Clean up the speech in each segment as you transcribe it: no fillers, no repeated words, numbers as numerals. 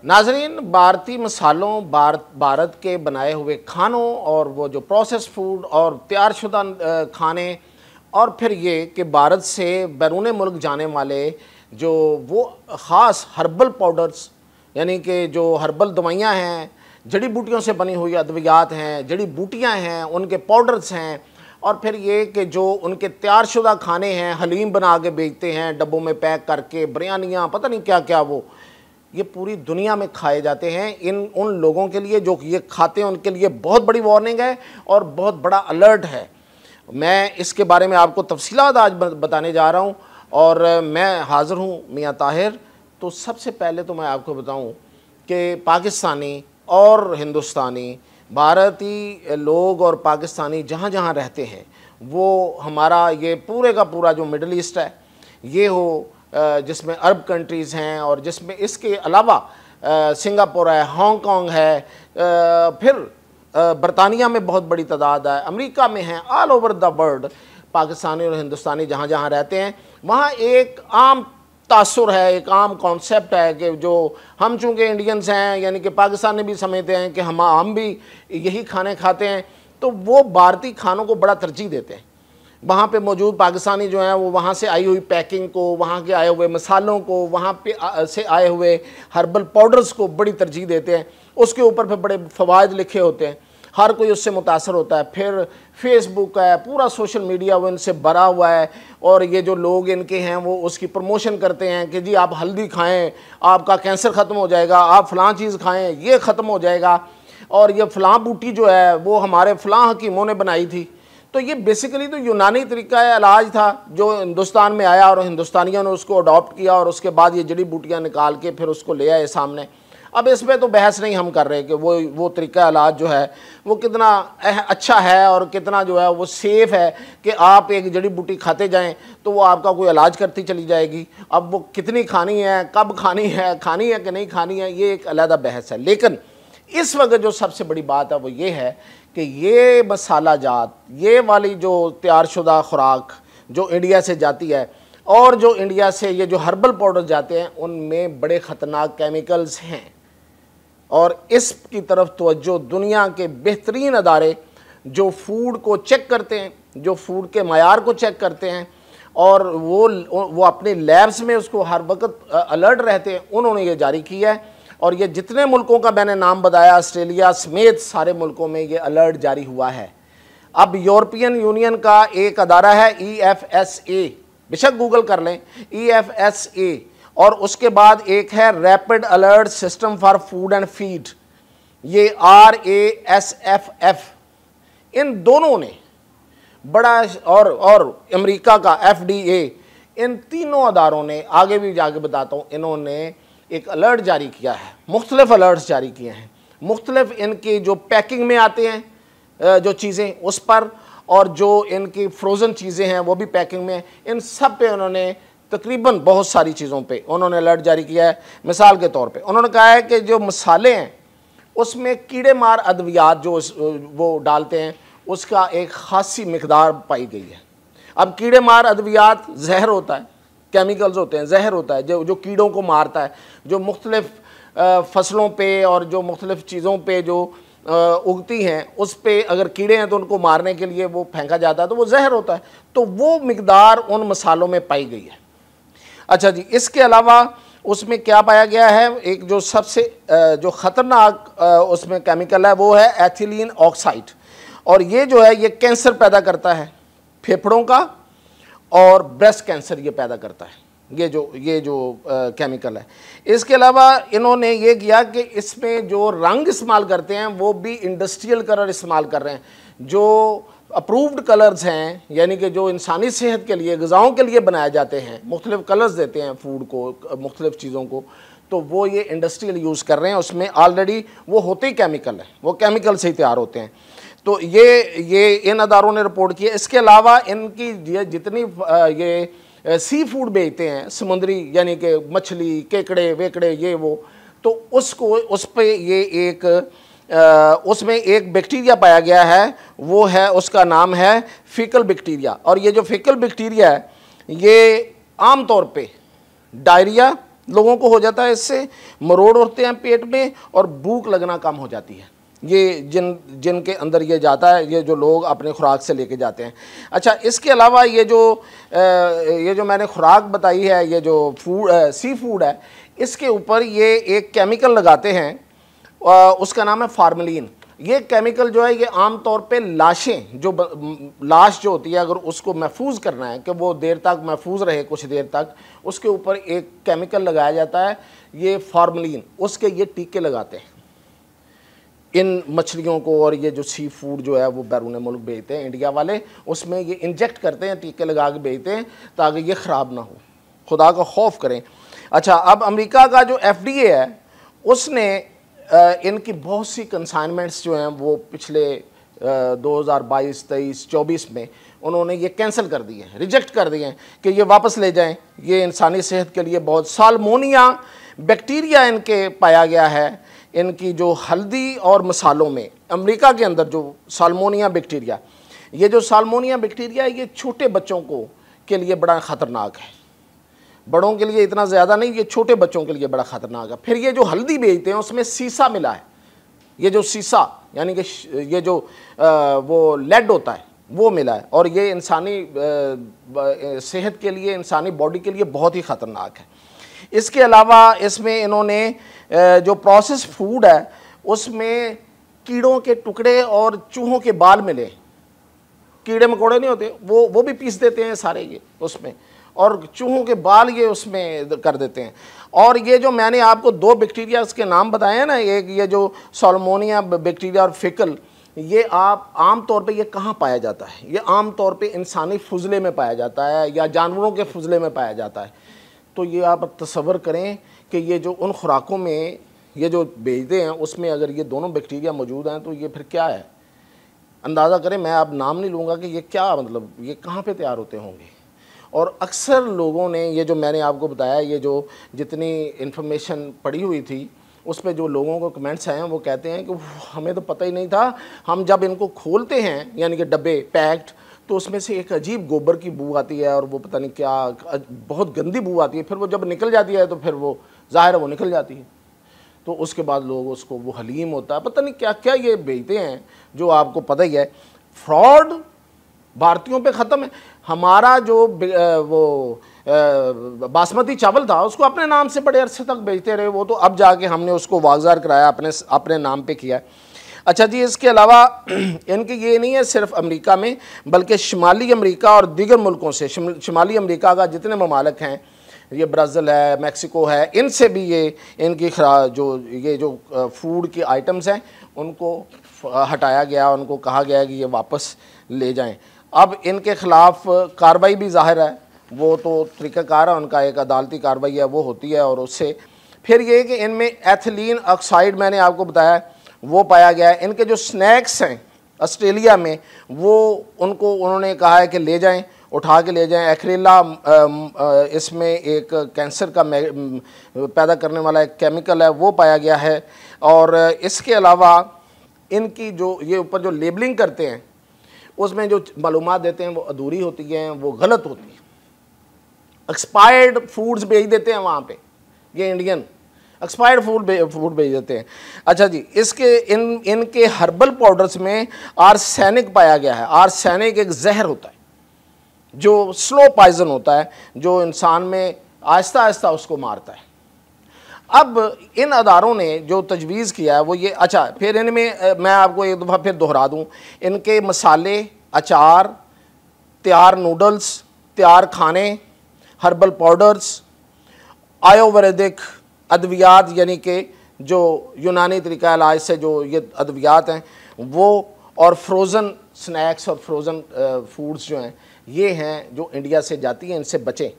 नाजरीन, भारतीय मसालों, भारत के बनाए हुए खानों और वो जो प्रोसेस फूड और तैयारशुदा खाने, और फिर ये कि भारत से बैरून मुल्क जाने वाले जो वो ख़ास हर्बल पाउडर्स, यानी कि जो हर्बल दवाइयाँ हैं, जड़ी बूटियों से बनी हुई अद्वियात हैं, जड़ी बूटियाँ हैं, उनके पाउडर्स हैं, और फिर ये कि जो उनके तैयारशुदा खाने हैं, हलीम बना के बेचते हैं डब्बों में पैक करके, बिरयानियाँ, पता नहीं क्या क्या, वो ये पूरी दुनिया में खाए जाते हैं। उन लोगों के लिए जो ये खाते हैं उनके लिए बहुत बड़ी वार्निंग है और बहुत बड़ा अलर्ट है। मैं इसके बारे में आपको तफसीलात आज बताने जा रहा हूँ और मैं हाज़िर हूँ मियाँ ताहिर। तो सबसे पहले तो मैं आपको बताऊँ कि पाकिस्तानी और हिंदुस्तानी, भारतीय लोग और पाकिस्तानी जहाँ जहाँ रहते हैं, वो हमारा ये पूरे का पूरा जो मिडल ईस्ट है, ये हो जिसमें अरब कंट्रीज़ हैं और जिसमें इसके अलावा सिंगापुर है, हांगकांग है, फिर बरतानिया में बहुत बड़ी तादाद है, अमेरिका में है, all over the world Pakistani और हिंदुस्तानी जहाँ जहाँ रहते हैं वहाँ एक आम तासुर है, एक आम कॉन्सेप्ट है कि जो हम चूँकि इंडियंस हैं, यानी कि पाकिस्तानी भी समझते हैं कि हम भी यही खाने खाते हैं, तो वो भारतीय खानों को बड़ा तरजीह देते हैं। वहाँ पे मौजूद पाकिस्तानी जो हैं वो वहाँ से आई हुई पैकिंग को, वहाँ के आए हुए मसालों को, वहाँ पे से आए हुए हर्बल पाउडर्स को बड़ी तरजीह देते हैं। उसके ऊपर फिर बड़े फ़वाइद लिखे होते हैं, हर कोई उससे मुतासर होता है। फिर फेसबुक है, पूरा सोशल मीडिया वो इनसे भरा हुआ है और ये जो लोग इनके हैं वो उसकी प्रमोशन करते हैं कि जी आप हल्दी खाएँ, आपका कैंसर ख़त्म हो जाएगा, आप फ़लाँ चीज़ खाएँ, ये ख़त्म हो जाएगा, और ये फ़लाँ बूटी जो है वो हमारे फ़लाँ हकीमों ने बनाई थी। तो ये बेसिकली तो यूनानी तरीका इलाज था जो हिंदुस्तान में आया और हिंदुस्तानियों ने उसको अडॉप्ट किया और उसके बाद ये जड़ी बूटियाँ निकाल के फिर उसको ले आए सामने। अब इस पर तो बहस नहीं हम कर रहे कि वो तरीका इलाज जो है वो कितना अच्छा है और कितना जो है वो सेफ़ है कि आप एक जड़ी बूटी खाते जाएं तो वो आपका कोई इलाज करती चली जाएगी। अब वो कितनी खानी है, कब खानी है कि नहीं खानी है, ये एक अलग बहस है। लेकिन इस वक्त जो सबसे बड़ी बात है वो ये है कि ये मसाला जात, ये वाली जो तैयारशुदा खुराक जो इंडिया से जाती है और जो इंडिया से ये जो हर्बल पाउडर जाते हैं उनमें बड़े ख़तरनाक केमिकल्स हैं, और इसकी तरफ तवज्जो दुनिया के बेहतरीन अदारे जो फूड को चेक करते हैं, जो फूड के मयार को चेक करते हैं और वो अपने लैब्स में उसको हर वक्त अलर्ट रहते हैं, उन्होंने ये जारी किया है। और ये जितने मुल्कों का मैंने नाम बताया, ऑस्ट्रेलिया समेत सारे मुल्कों में ये अलर्ट जारी हुआ है। अब यूरोपियन यूनियन का एक अदारा है EFSA, बेशक गूगल कर लें EFSA, और उसके बाद एक है rapid alert system for food and feed, ये RASFF। इन दोनों ने बड़ा, और अमेरिका का FDA, इन तीनों अदारों ने, आगे भी जाके बताता हूँ, इन्होंने एक अलर्ट जारी किया है, मुख्तलिफ अलर्ट्स जारी किए हैं, मुख्तलिफ इनकी जो पैकिंग में आते हैं जो चीज़ें उस पर, और जो इनकी फ्रोज़न चीज़ें हैं वो भी पैकिंग में, इन सब पे उन्होंने तकरीबन बहुत सारी चीज़ों पे उन्होंने अलर्ट जारी किया है। मिसाल के तौर पे उन्होंने कहा है कि जो मसाले हैं उसमें कीड़े मार अद्वियात जो वो डालते हैं उसका एक खासी मिकदार पाई गई है। अब कीड़े मार अद्वियात जहर होता है, केमिकल्स होते हैं, जहर होता है जो कीड़ों को मारता है, जो मुख्तलिफ फसलों पे और जो मुख्तलिफ चीज़ों पे जो उगती हैं उस पे अगर कीड़े हैं तो उनको मारने के लिए वो फेंका जाता है तो वो जहर होता है। तो वो मिकदार उन मसालों में पाई गई है। अच्छा जी, इसके अलावा उसमें क्या पाया गया है, एक जो सबसे जो ख़तरनाक उसमें केमिकल है वो है एथिलीन ऑक्साइड, और ये जो है ये कैंसर पैदा करता है, फेफड़ों का और ब्रेस्ट कैंसर ये पैदा करता है, ये जो केमिकल है। इसके अलावा इन्होंने ये किया कि इसमें जो रंग इस्तेमाल करते हैं वो भी इंडस्ट्रियल कलर इस्तेमाल कर रहे हैं, जो अप्रूव्ड कलर्स हैं, यानी कि जो इंसानी सेहत के लिए, ग़िज़ाओं के लिए बनाए जाते हैं, मुख्तलिफ कलर्स देते हैं फूड को, मुख्तलिफ चीज़ों को, तो वो ये इंडस्ट्रियल यूज़ कर रहे हैं। उसमें ऑलरेडी वो होते ही केमिकल है, वो केमिकल से ही तैयार होते हैं। तो ये इन अदारों ने रिपोर्ट किया। इसके अलावा इनकी जितनी ये सी फूड बेचते हैं, समुद्री यानी कि मछली, केकड़े वेकड़े ये वो, तो उसको उस पर ये एक उसमें एक बैक्टीरिया पाया गया है, वो है, उसका नाम है फीकल बैक्टीरिया। और ये जो फीकल बैक्टीरिया है ये आम तौर पे डायरिया लोगों को हो जाता है, इससे मरोड़ उठते हैं पेट में और भूख लगना कम हो जाती है। ये जिनके अंदर ये जाता है, ये जो लोग अपने खुराक से लेके जाते हैं। अच्छा, इसके अलावा ये जो मैंने खुराक बताई है, ये जो सी फूड है, इसके ऊपर ये एक केमिकल लगाते हैं, उसका नाम है फार्मलिन। ये केमिकल जो है ये आम तौर पे लाशें, जो लाश जो होती है, अगर उसको महफूज करना है कि वो देर तक महफूज रहे, कुछ देर तक, उसके ऊपर एक केमिकल लगाया जाता है, ये फार्मलिन। उसके ये टीके लगाते हैं इन मछलियों को, और ये जो सी फूड जो है वो बैरून मुल्क भेजते हैं इंडिया वाले, उसमें ये इंजेक्ट करते हैं, टीके लगा के भेजते हैं ताकि ये ख़राब ना हो। खुदा का खौफ करें। अच्छा, अब अमेरिका का जो FDA है, उसने इनकी बहुत सी कंसाइनमेंट्स जो हैं वो पिछले 2022, 23, 24 में उन्होंने ये कैंसिल कर दिए हैं, रिजेक्ट कर दिए हैं कि ये वापस ले जाएं। ये इंसानी सेहत के लिए बहुत, साल्मोनिया बैक्टीरिया इनके पाया गया है, इनकी जो हल्दी और मसालों में, अमेरिका के अंदर जो साल्मोनिया बैक्टीरिया, ये जो साल्मोनिया बैक्टीरिया है, ये छोटे बच्चों के लिए बड़ा ख़तरनाक है। बड़ों के लिए इतना ज़्यादा नहीं, ये छोटे बच्चों के लिए बड़ा ख़तरनाक है। फिर ये जो हल्दी बेचते हैं उसमें सीसा मिला है, ये जो सीसा यानी कि ये जो वो लेड होता है वो मिला है, और ये इंसानी सेहत के लिए, इंसानी बॉडी के लिए बहुत ही ख़तरनाक है। इसके अलावा इसमें इन्होंने जो प्रोसेस फूड है उसमें कीड़ों के टुकड़े और चूहों के बाल मिले, कीड़े मकोड़े नहीं होते, वो भी पीस देते हैं सारे ये उसमें, और चूहों के बाल ये उसमें कर देते हैं। और ये जो मैंने आपको 2 बैक्टीरिया के नाम बताए हैं ना, एक ये जो साल्मोनिया बैक्टीरिया और फिकल, ये आप आम तौर पे ये कहाँ पाया जाता है? ये आम तौर पे इंसानी फुजले में पाया जाता है या जानवरों के फुजले में पाया जाता है। तो ये आप तसव्वुर करें कि ये जो उन खुराकों में ये जो बेचते हैं उसमें अगर ये दोनों बैक्टीरिया मौजूद हैं तो ये फिर क्या है? अंदाज़ा करें, मैं अब नाम नहीं लूँगा कि ये क्या, मतलब ये कहाँ पे तैयार होते होंगे। और अक्सर लोगों ने ये जो मैंने आपको बताया, ये जो जितनी इन्फॉर्मेशन पड़ी हुई थी उस पर जो लोगों को कमेंट्स आए हैं, वो कहते हैं कि हमें तो पता ही नहीं था, हम जब इनको खोलते हैं यानी कि डब्बे पैक्ड, तो उसमें से एक अजीब गोबर की बू आती है और वो पता नहीं क्या, बहुत गंदी बू आती है। फिर वो जब निकल जाती है तो फिर वो ज़ाहिर है वो निकल जाती है। तो उसके बाद लोग उसको, वो हलीम होता है, पता नहीं क्या क्या ये बेचते हैं, जो आपको पता ही है। फ्रॉड भारतीयों पे ख़त्म है। हमारा जो वो बासमती चावल था उसको अपने नाम से बड़े अरसे तक बेचते रहे, वो तो अब जाके हमने उसको वागज़ार कराया, अपने नाम पे किया। अच्छा जी, इसके अलावा इनके ये नहीं है सिर्फ अमेरिका में, बल्कि शुमाली अमेरिका और दीगर मुल्कों से, शुमाली अमेरिका का जितने ममालिक हैं, ये ब्राज़ील है, मैक्सिको है, इनसे भी ये इनकी जो फूड की आइटम्स हैं उनको हटाया गया, उनको कहा गया कि ये वापस ले जाएं। अब इनके ख़िलाफ़ कार्रवाई भी ज़ाहिर है, वो तो तरीक़ाकार है उनका, एक अदालती कार्रवाई है वो होती है। और उससे फिर ये कि इनमें एथिलीन ऑक्साइड मैंने आपको बताया वो पाया गया है। इनके जो स्नैक्स हैं ऑस्ट्रेलिया में, वो उनको उन्होंने कहा है कि ले जाएं, उठा के ले जाएं। एक्रेला इसमें एक कैंसर का पैदा करने वाला एक केमिकल है, वो पाया गया है। और इसके अलावा इनकी जो ये ऊपर जो लेबलिंग करते हैं उसमें जो मालूमात देते हैं वो अधूरी होती हैं, वो गलत होती है। एक्सपायर्ड फूड्स भेज देते हैं वहाँ पे, ये इंडियन एक्सपायर्ड फूड भेज देते हैं। अच्छा जी, इनके हर्बल पाउडर्स में आर्सेनिक पाया गया है। आर्सेनिक एक जहर होता है जो स्लो पॉइजन होता है, जो इंसान में आहिस्ता आहिस्ता उसको मारता है। अब इन अदारों ने जो तजवीज़ किया है वो ये, अच्छा फिर इनमें मैं आपको एक दफ़ा फिर दोहरा दूँ, इनके मसाले, अचार, तैयार नूडल्स, तैयार खाने, हर्बल पाउडर्स, आयुर्वेदिक अद्वियात यानी कि जो यूनानी तरीका इलाज से जो ये अद्वियात हैं वो, और फ्रोज़न स्नैक्स और फ्रोज़न फूड्स जो हैं ये हैं जो इंडिया से जाती हैं। इनसे बचें,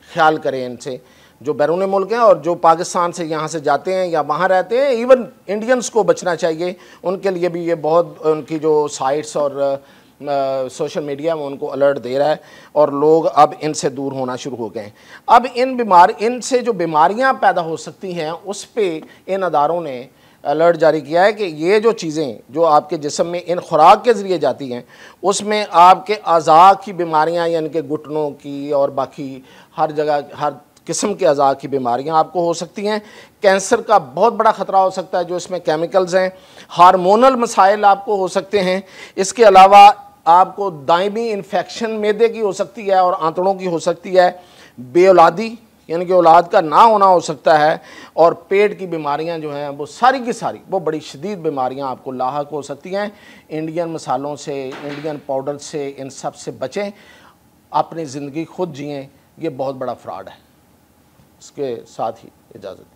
ख्याल करें इनसे, जो बैरून मुल्क हैं और जो पाकिस्तान से यहाँ से जाते हैं या वहाँ रहते हैं, इवन इंडियंस को बचना चाहिए। उनके लिए भी ये बहुत, उनकी जो साइट्स और सोशल मीडिया में उनको अलर्ट दे रहा है और लोग अब इनसे दूर होना शुरू हो गए हैं। अब इनसे जो बीमारियां पैदा हो सकती हैं उस पे इन अदारों ने अलर्ट जारी किया है कि ये जो चीज़ें जो आपके जिस्म में इन खुराक के ज़रिए जाती हैं उसमें आपके अज़ा की बीमारियां यानी कि घुटनों की और बाकी हर जगह, हर किस्म के अज़ा की बीमारियां आपको हो सकती हैं। कैंसर का बहुत बड़ा ख़तरा हो सकता है जो इसमें केमिकल्स हैं। हार्मोनल मसाइल आपको हो सकते हैं। इसके अलावा आपको दायमी इन्फेक्शन मैदे की हो सकती है और आंतड़ों की हो सकती है। बेऔलादी यानी कि औलाद का ना होना हो सकता है। और पेट की बीमारियां जो हैं वो सारी की सारी वो बड़ी शदीद बीमारियां आपको लाहक हो सकती हैं। इंडियन मसालों से, इंडियन पाउडर से, इन सब से बचें, अपनी ज़िंदगी खुद जिएँ। ये बहुत बड़ा फ्रॉड है। इसके साथ ही इजाज़त।